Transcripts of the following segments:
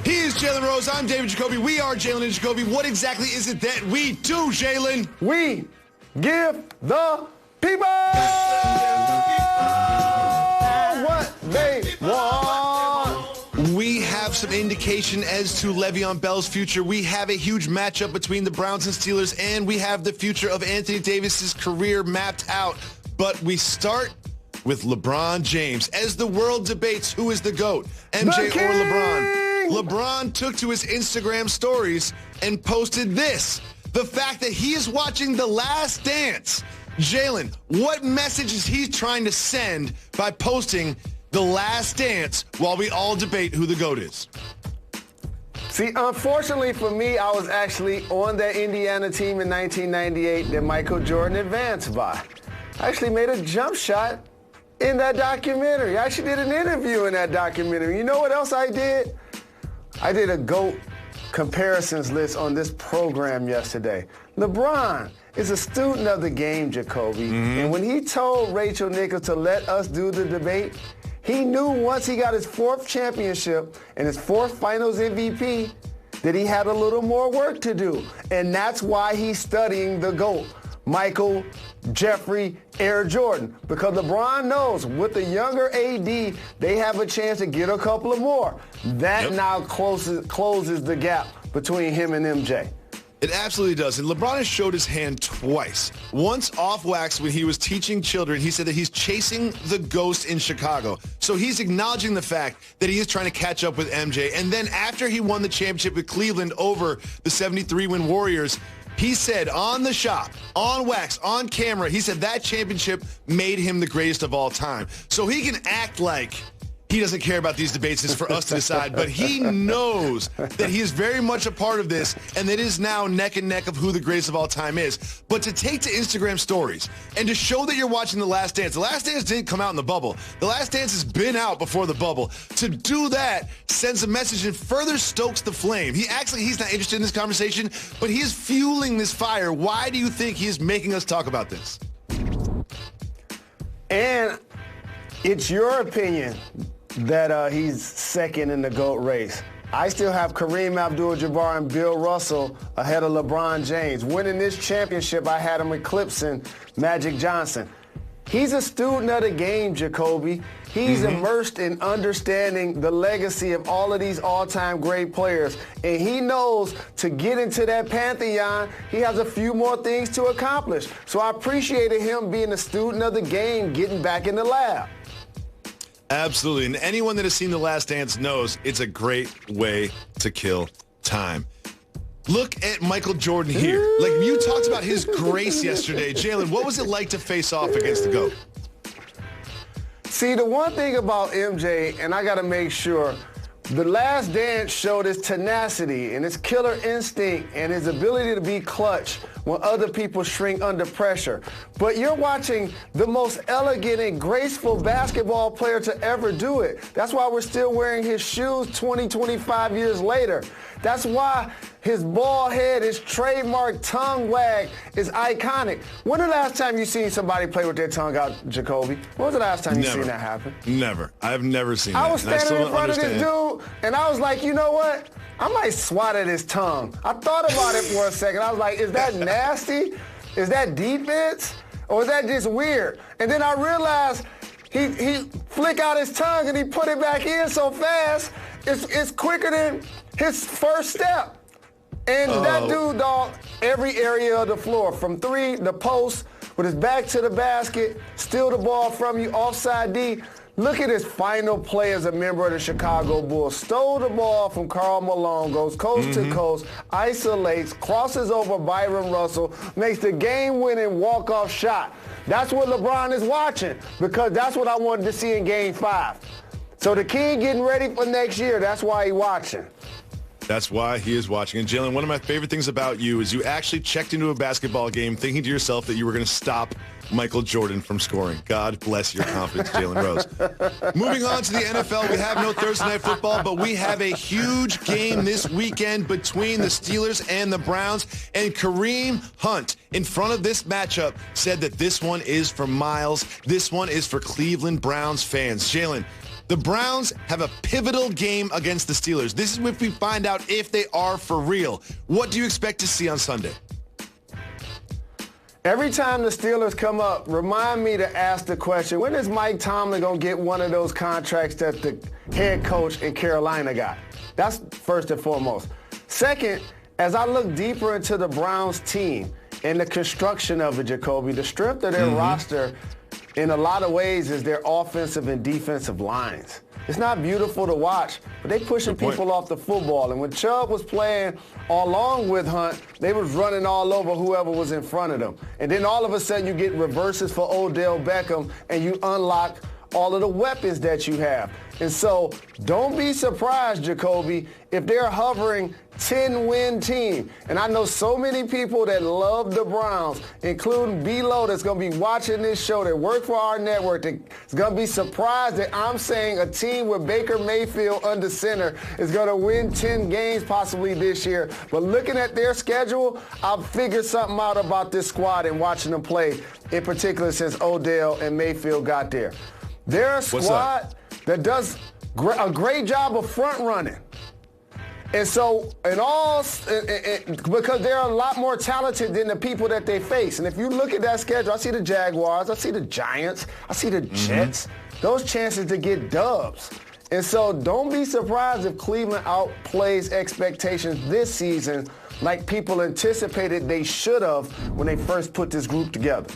He is Jalen Rose. I'm David Jacoby. We are Jalen and Jacoby. What exactly is it that we do, Jalen? We give the people what they want. We have some indication as to Le'Veon Bell's future. We have a huge matchup between the Browns and Steelers, and we have the future of Anthony Davis's career mapped out. But we start with LeBron James as the world debates who is the GOAT, MJ or LeBron. LeBron took to his Instagram stories and posted this, the fact that he is watching The Last Dance. Jalen, what message is he trying to send by posting The Last Dance while we all debate who the GOAT is? See, unfortunately for me, I was actually on that Indiana team in 1998 that Michael Jordan advanced by. I actually made a jump shot in that documentary. I actually did an interview in that documentary. You know what else I did? I did a GOAT comparisons list on this program yesterday. LeBron is a student of the game, Jacoby. And when he told Rachel Nichols to let us do the debate, he knew once he got his fourth championship and his fourth finals MVP that he had a little more work to do. And that's why he's studying the GOAT. Michael, Jeffrey, Air Jordan. Because LeBron knows with the younger AD, they have a chance to get a couple of more. That now closes the gap between him and MJ. It absolutely does. And LeBron has showed his hand twice. Once off wax when he was teaching children, he said that he's chasing the ghost in Chicago. So he's acknowledging the fact that he is trying to catch up with MJ. And then after he won the championship with Cleveland over the 73-win Warriors, he said on the shop, on wax, on camera, he said that championship made him the greatest of all time. So he can act like he doesn't care about these debates. It's for us to decide. But he knows that he is very much a part of this, and that it is now neck and neck of who the greatest of all time is. But to take to Instagram stories and to show that you're watching The Last Dance. The Last Dance didn't come out in the bubble. The Last Dance has been out before the bubble. To do that sends a message and further stokes the flame. He's not interested in this conversation, but he is fueling this fire. Why do you think he is making us talk about this? And it's your opinion that he's second in the GOAT race. I still have Kareem Abdul-Jabbar and Bill Russell ahead of LeBron James. Winning this championship, I had him eclipsing Magic Johnson. He's a student of the game, Jacoby. He's immersed in understanding the legacy of all of these all-time great players. And he knows to get into that pantheon, he has a few more things to accomplish. So I appreciated him being a student of the game, getting back in the lab. Absolutely. And anyone that has seen The Last Dance knows it's a great way to kill time. Look at Michael Jordan here. Like, you talked about his grace yesterday. Jalen, what was it like to face off against the GOAT? See, the one thing about MJ, and I got to make sure, The Last Dance showed his tenacity and his killer instinct and his ability to be clutch when other people shrink under pressure. But you're watching the most elegant and graceful basketball player to ever do it. That's why we're still wearing his shoes 20, 25 years later. That's why his bald head, his trademark tongue wag is iconic. When the last time you seen somebody play with their tongue out, Jacoby? When was the last time you seen that happen? Never. I've never seen that. I was standing in front of this dude, and I was like, you know what? I might swat at his tongue. I thought about it for a second. I was like, is that nasty? Is that defense? Or is that just weird? And then I realized he flick out his tongue and he put it back in so fast, it's quicker than his first step. And that dude, dog, every area of the floor, from three, the post, with his back to the basket, steal the ball from you, offside D. Look at his final play as a member of the Chicago Bulls. Stole the ball from Karl Malone, goes coast to coast, isolates, crosses over Byron Russell, makes the game-winning walk-off shot. That's what LeBron is watching, because that's what I wanted to see in Game 5. So the King getting ready for next year, that's why he's watching. That's why he is watching. And Jalen, one of my favorite things about you is you actually checked into a basketball game thinking to yourself that you were going to stop Michael Jordan from scoring. God bless your confidence, Jalen Rose. Moving on to the NFL, we have no Thursday Night Football, but we have a huge game this weekend between the Steelers and the Browns. And Kareem Hunt, in front of this matchup, said that this one is for Miles. This one is for Cleveland Browns fans. Jalen, The Browns have a pivotal game against the Steelers. This is if we find out if they are for real. What do you expect to see on Sunday? Every time the Steelers come up, remind me to ask the question, when is Mike Tomlin going to get one of those contracts that the head coach in Carolina got? That's first and foremost. Second, as I look deeper into the Browns team and the construction of it, Jacoby, the strength of their roster in a lot of ways is their offensive and defensive lines. It's not beautiful to watch, but they pushing people off the football. And when Chubb was playing along with Hunt, they was running all over whoever was in front of them. And then all of a sudden you get reverses for Odell Beckham and you unlock all of the weapons that you have. And so don't be surprised, Jacoby, if they're hovering 10-win team. And I know so many people that love the Browns, including B-Lo, that's going to be watching this show, that work for our network, that's going to be surprised that I'm saying a team with Baker Mayfield under center is going to win 10 games possibly this year. But looking at their schedule, I've figured something out about this squad and watching them play, in particular since Odell and Mayfield got there. They're a squad that does a great job of front running. And so, because they're a lot more talented than the people that they face. And if you look at that schedule, I see the Jaguars, I see the Giants, I see the Jets. Those chances to get dubs. And so don't be surprised if Cleveland outplays expectations this season like people anticipated they should have when they first put this group together.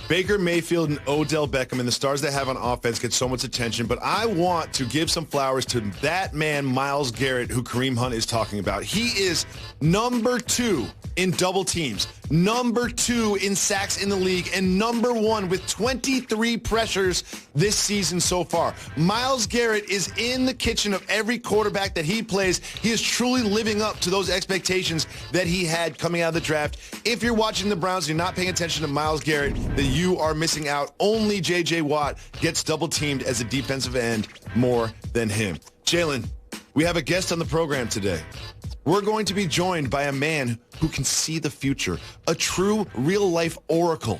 Baker Mayfield and Odell Beckham and the stars they have on offense get so much attention, but I want to give some flowers to that man, Myles Garrett, who Kareem Hunt is talking about. He is number 2 in double teams, number 2 in sacks in the league, and number 1 with 23 pressures this season so far. Myles Garrett is in the kitchen of every quarterback that he plays. He is truly living up to those expectations that he had coming out of the draft. If you're watching the Browns and you're not paying attention to Myles Garrett, then you are missing out. Only J.J. Watt gets double-teamed as a defensive end more than him. Jalen, we have a guest on the program today. We're going to be joined by a man who can see the future, a true real-life oracle.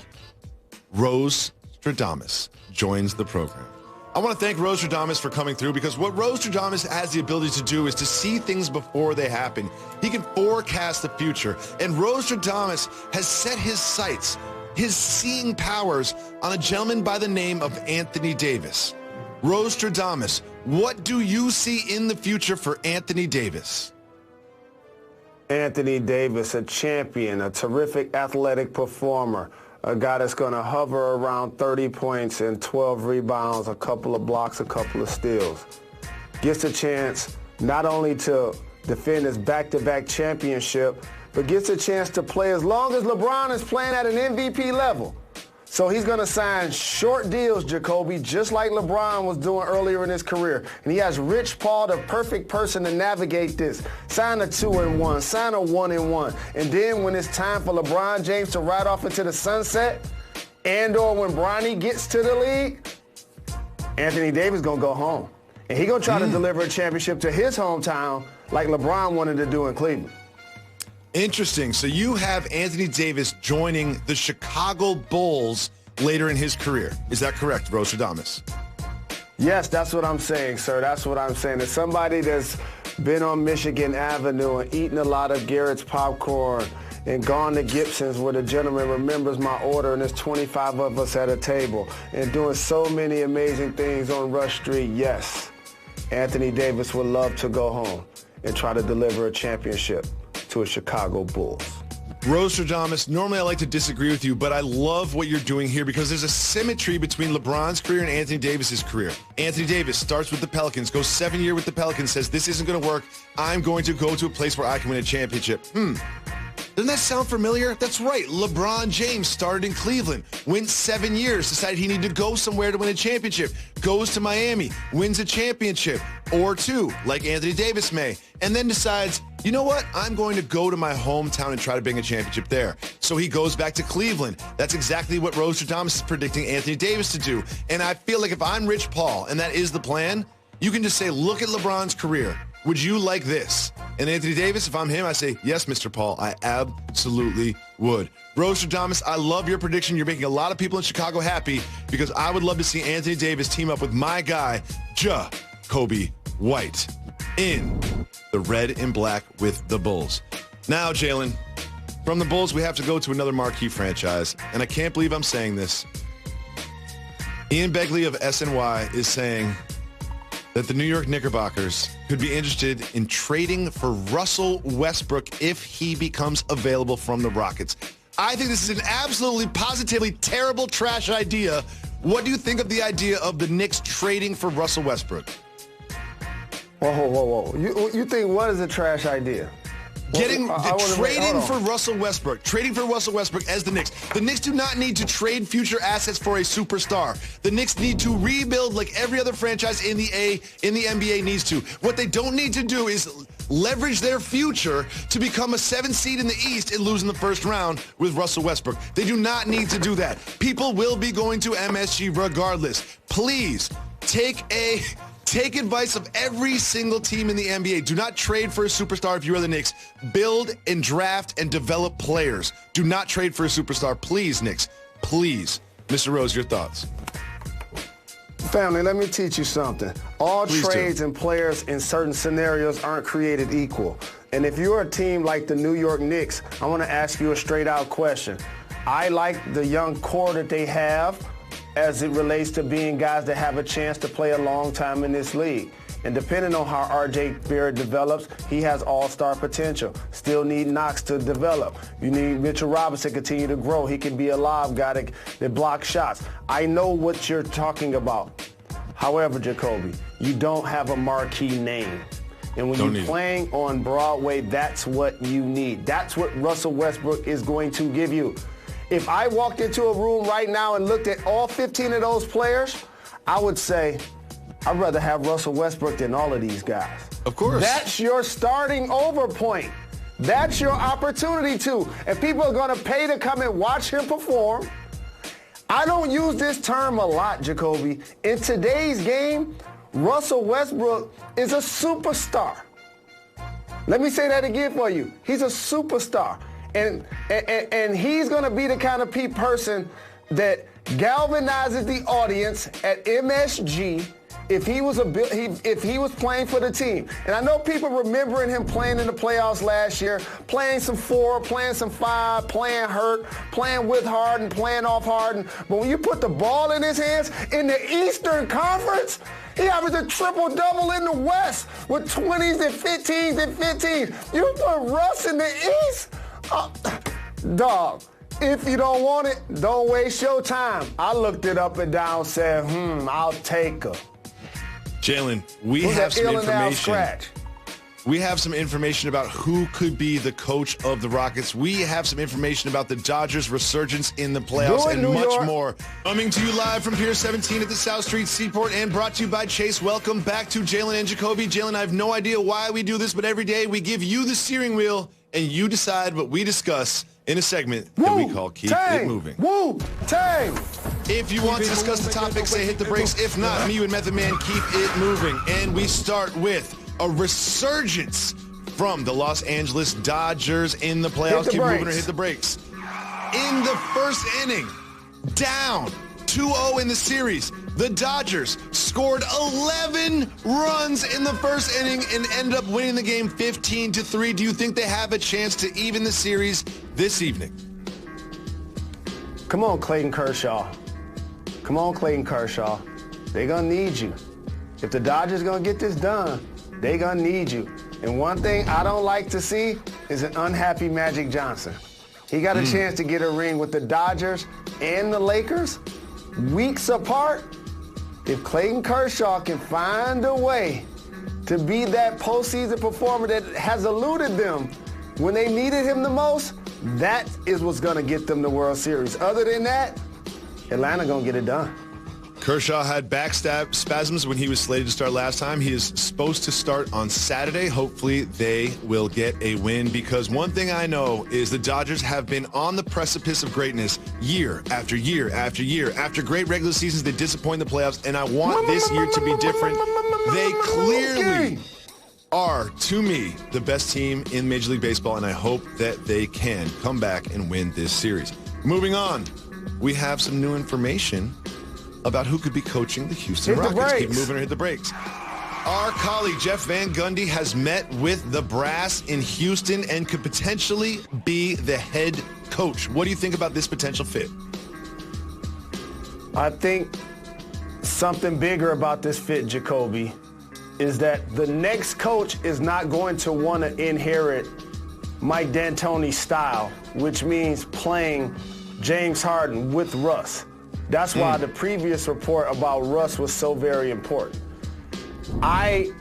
Rose Stradamus joins the program. I want to thank Rose Stradamus for coming through, because what Rose Stradamus has the ability to do is to see things before they happen. He can forecast the future, and Rose Stradamus has set his sights, his seeing powers, on a gentleman by the name of Anthony Davis. Rose Stradamus, what do you see in the future for Anthony Davis? Anthony Davis, a champion, a terrific athletic performer, a guy that's going to hover around 30 points and 12 rebounds, a couple of blocks, a couple of steals. Gets a chance not only to defend his back-to-back championship, but gets a chance to play as long as LeBron is playing at an MVP level. So he's going to sign short deals, Jacoby, just like LeBron was doing earlier in his career. And he has Rich Paul, the perfect person to navigate this. Sign a 2-and-1, sign a 1-and-1. And then when it's time for LeBron James to ride off into the sunset, and/or when Bronny gets to the league, Anthony Davis going to go home. And he's going to try to deliver a championship to his hometown like LeBron wanted to do in Cleveland. Interesting. So you have Anthony Davis joining the Chicago Bulls later in his career. Is that correct, Rose Stradamus? Yes, that's what I'm saying, sir. That's what I'm saying. As somebody that's been on Michigan Avenue and eaten a lot of Garrett's popcorn and gone to Gibson's where the gentleman remembers my order and there's 25 of us at a table and doing so many amazing things on Rush Street, yes, Anthony Davis would love to go home and try to deliver a championship to a Chicago Bulls. Rose Stradamus, normally I like to disagree with you, but I love what you're doing here because there's a symmetry between LeBron's career and Anthony Davis's career. Anthony Davis starts with the Pelicans, goes 7 years with the Pelicans, says this isn't going to work. I'm going to go to a place where I can win a championship. Doesn't that sound familiar? That's right. LeBron James started in Cleveland, went 7 years, decided he needed to go somewhere to win a championship, goes to Miami, wins a championship or two, like Anthony Davis may, and then decides, you know what? I'm going to go to my hometown and try to bring a championship there. So he goes back to Cleveland. That's exactly what Rose Stradamus is predicting Anthony Davis to do. And I feel like if I'm Rich Paul and that is the plan, you can just say, look at LeBron's career. Would you like this? And Anthony Davis, if I'm him, I say, yes, Mr. Paul, I absolutely would. Roaster Thomas, I love your prediction. You're making a lot of people in Chicago happy because I would love to see Anthony Davis team up with my guy, Jacoby White, in the red and black with the Bulls. Now, Jalen, from the Bulls, we have to go to another marquee franchise, and I can't believe I'm saying this. Ian Begley of SNY is saying that the New York Knickerbockers could be interested in trading for Russell Westbrook if he becomes available from the Rockets. I think this is an absolutely, positively terrible trash idea. What do you think of the idea of the Knicks trading for Russell Westbrook? Whoa. You think what is a trash idea? Trading for Russell Westbrook as the Knicks. The Knicks do not need to trade future assets for a superstar. The Knicks need to rebuild like every other franchise in the NBA needs to. What they don't need to do is leverage their future to become a 7th seed in the East and lose in the first round with Russell Westbrook. They do not need to do that. People will be going to MSG regardless. Please take advice of every single team in the NBA. Do not trade for a superstar if you are the Knicks. Build and draft and develop players. Do not trade for a superstar. Please, Knicks. Please. Mr. Rose, your thoughts. Family, let me teach you something. All Please trades do. and players in certain scenarios aren't created equal. And if you're a team like the New York Knicks, I want to ask you a straight-out question. I like the young core that they have as it relates to being guys that have a chance to play a long time in this league. And depending on how R.J. Barrett develops, he has all-star potential. Still need Knox to develop. You need Mitchell Robinson to continue to grow. He can be a lob guy that blocks shots. I know what you're talking about. However, Jacoby, you don't have a marquee name. And when you're playing on Broadway, that's what you need. That's what Russell Westbrook is going to give you. If I walked into a room right now and looked at all 15 of those players, I would say, I'd rather have Russell Westbrook than all of these guys. Of course. That's your starting over point. That's your opportunity to. And people are going to pay to come and watch him perform. I don't use this term a lot, Jacoby. In today's game, Russell Westbrook is a superstar. Let me say that again for you. He's a superstar. And he's going to be the kind of person that galvanizes the audience at MSG if he was playing for the team. And I know people remembering him playing in the playoffs last year, playing some 4, playing some 5, playing hurt, playing with Harden, playing off Harden. But when you put the ball in his hands in the Eastern Conference, he averaged a triple-double in the West with 20s and 15s and 15s. You put Russ in the East? Dog, if you don't want it, don't waste your time. I looked it up and down, said, I'll take her. Jalen, we have some information. We have some information about who could be the coach of the Rockets. We have some information about the Dodgers' resurgence in the playoffs and much more. Coming to you live from Pier 17 at the South Street Seaport and brought to you by Chase. Welcome back to Jalen and Jacoby. Jalen, I have no idea why we do this, but every day we give you the steering wheel and you decide what we discuss in a segment that we call Keep It Moving. Wu-Tang! If you want to discuss the topic, say hit the brakes. If not, me and Method Man keep it moving. And we start with a resurgence from the Los Angeles Dodgers in the playoffs. Keep moving or hit the brakes. In the first inning, down 2-0 in the series, the Dodgers scored 11 runs in the first inning and ended up winning the game 15-3. Do you think they have a chance to even the series this evening? Come on, Clayton Kershaw. Come on, Clayton Kershaw. They're going to need you. If the Dodgers going to get this done, they're going to need you. And one thing I don't like to see is an unhappy Magic Johnson. He got a chance to get a ring with the Dodgers and the Lakers weeks apart. If Clayton Kershaw can find a way to be that postseason performer that has eluded them when they needed him the most, that is what's going to get them the World Series. Other than that, Atlanta going to get it done. Kershaw had back spasms when he was slated to start last time. He is supposed to start on Saturday. Hopefully they will get a win because one thing I know is the Dodgers have been on the precipice of greatness year after year after year. After great regular seasons, they disappoint in the playoffs, and I want this year to be different. They are, to me, the best team in Major League Baseball, and I hope that they can come back and win this series. Moving on, we have some new information about who could be coaching the Houston Rockets. Keep moving or hit the brakes. Our colleague Jeff Van Gundy has met with the brass in Houston and could potentially be the head coach. What do you think about this potential fit? I think something bigger about this fit, Jacoby, is that the next coach is not going to want to inherit Mike D'Antoni's style, which means playing James Harden with Russ. That's why the previous report about Russ was so very important. I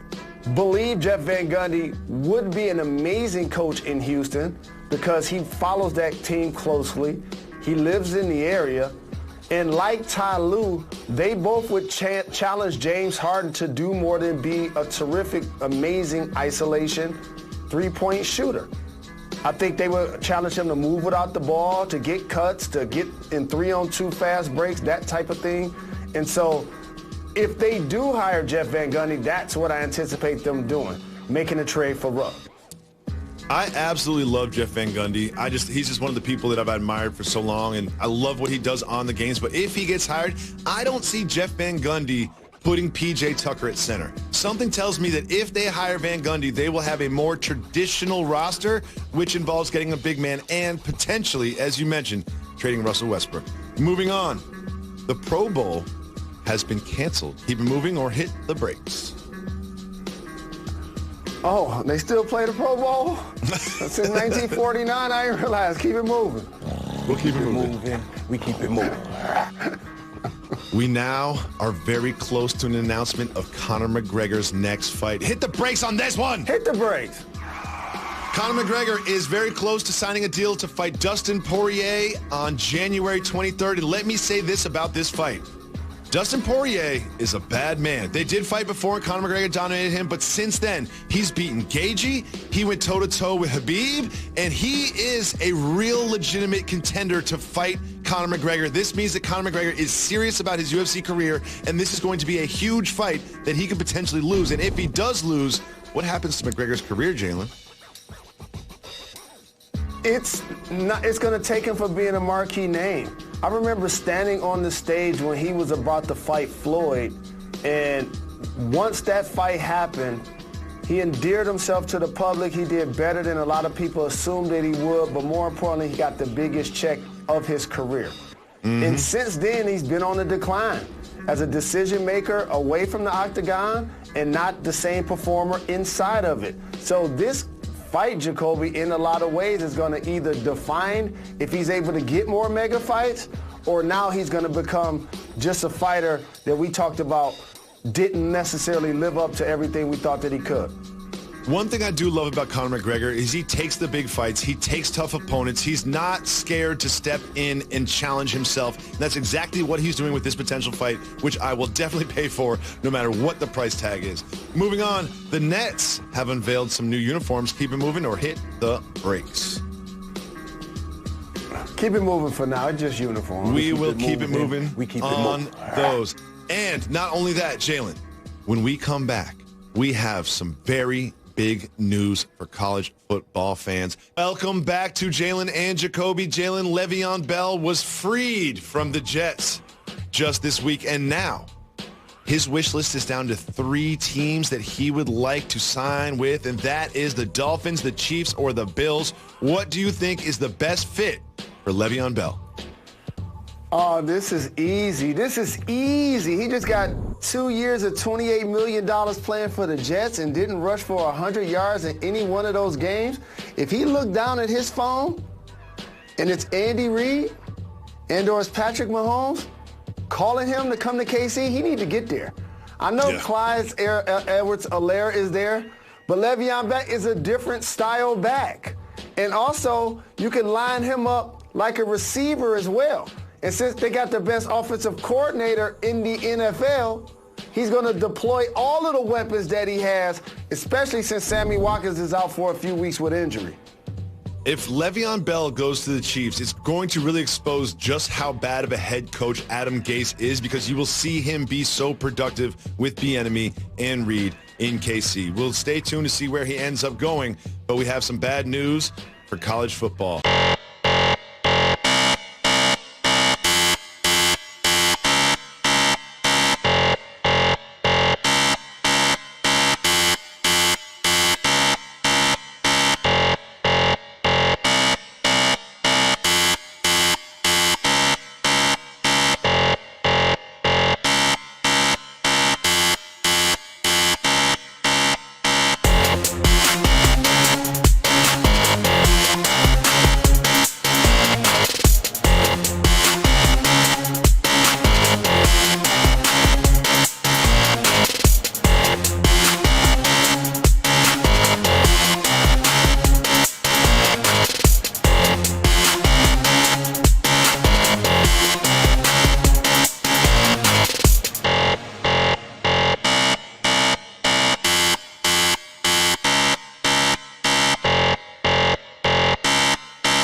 believe Jeff Van Gundy would be an amazing coach in Houston because he follows that team closely. He lives in the area. And like Ty Lue, they both would challenge James Harden to do more than be a terrific, amazing isolation three-point shooter. I think they would challenge him to move without the ball, to get cuts, to get in 3-on-2 fast breaks, that type of thing. And so if they do hire Jeff Van Gundy, that's what I anticipate them doing, making a trade for Russ. I absolutely love Jeff Van Gundy. He's just one of the people that I've admired for so long, and I love what he does on the games. But if he gets hired, I don't see Jeff Van Gundy putting P.J. Tucker at center. Something tells me that if they hire Van Gundy, they will have a more traditional roster, which involves getting a big man and potentially, as you mentioned, trading Russell Westbrook. Moving on, the Pro Bowl has been canceled. Keep it moving or hit the brakes. Oh, they still play the Pro Bowl? Since 1949, I didn't realize. Keep it moving. We'll keep it moving. We keep it moving. We now are very close to an announcement of Conor McGregor's next fight. Hit the brakes on this one. Hit the brakes. Conor McGregor is very close to signing a deal to fight Dustin Poirier on January 23rd. And let me say this about this fight. Dustin Poirier is a bad man. They did fight before. Conor McGregor dominated him, but since then, he's beaten Gaethje. He went toe-to-toe with Khabib, and he is a real legitimate contender to fight Conor McGregor. This means that Conor McGregor is serious about his UFC career, and this is going to be a huge fight that he could potentially lose. And if he does lose, what happens to McGregor's career, Jalen? It's going to take him for being a marquee name. I remember standing on the stage when he was about to fight Floyd, and once that fight happened, he endeared himself to the public. He did better than a lot of people assumed that he would, but more importantly, he got the biggest check of his career. And since then, he's been on the decline as a decision maker away from the octagon and not the same performer inside of it. So this fight, Jacoby, in a lot of ways is going to either define if he's able to get more mega fights, or now he's going to become just a fighter that we talked about didn't necessarily live up to everything we thought that he could. One thing I do love about Conor McGregor is he takes the big fights. He takes tough opponents. He's not scared to step in and challenge himself. And that's exactly what he's doing with this potential fight, which I will definitely pay for no matter what the price tag is. Moving on, the Nets have unveiled some new uniforms. Keep it moving or hit the brakes. Keep it moving for now. It's just uniform. We will keep it moving on those. And not only that, Jalen, when we come back, we have some very big news for college football fans. Welcome back to Jalen and Jacoby. Jalen, Le'Veon Bell was freed from the Jets just this week, and now his wish list is down to 3 teams that he would like to sign with, and that is the Dolphins, the Chiefs, or the Bills. What do you think is the best fit for Le'Veon Bell? Oh, this is easy. This is easy. He just got 2 years of $28 million playing for the Jets and didn't rush for 100 yards in any one of those games. If he looked down at his phone and it's Andy Reid and/or it's Patrick Mahomes calling him to come to KC, he need to get there. I know Clyde Edwards-Helaire is there, but Le'Veon Bell is a different style back. And also, you can line him up like a receiver as well. And since they got the best offensive coordinator in the NFL, he's going to deploy all of the weapons that he has, especially since Sammy Watkins is out for a few weeks with injury. If Le'Veon Bell goes to the Chiefs, it's going to really expose just how bad of a head coach Adam Gase is, because you will see him be so productive with Bieniemy and Reid in KC. We'll stay tuned to see where he ends up going, but we have some bad news for college football.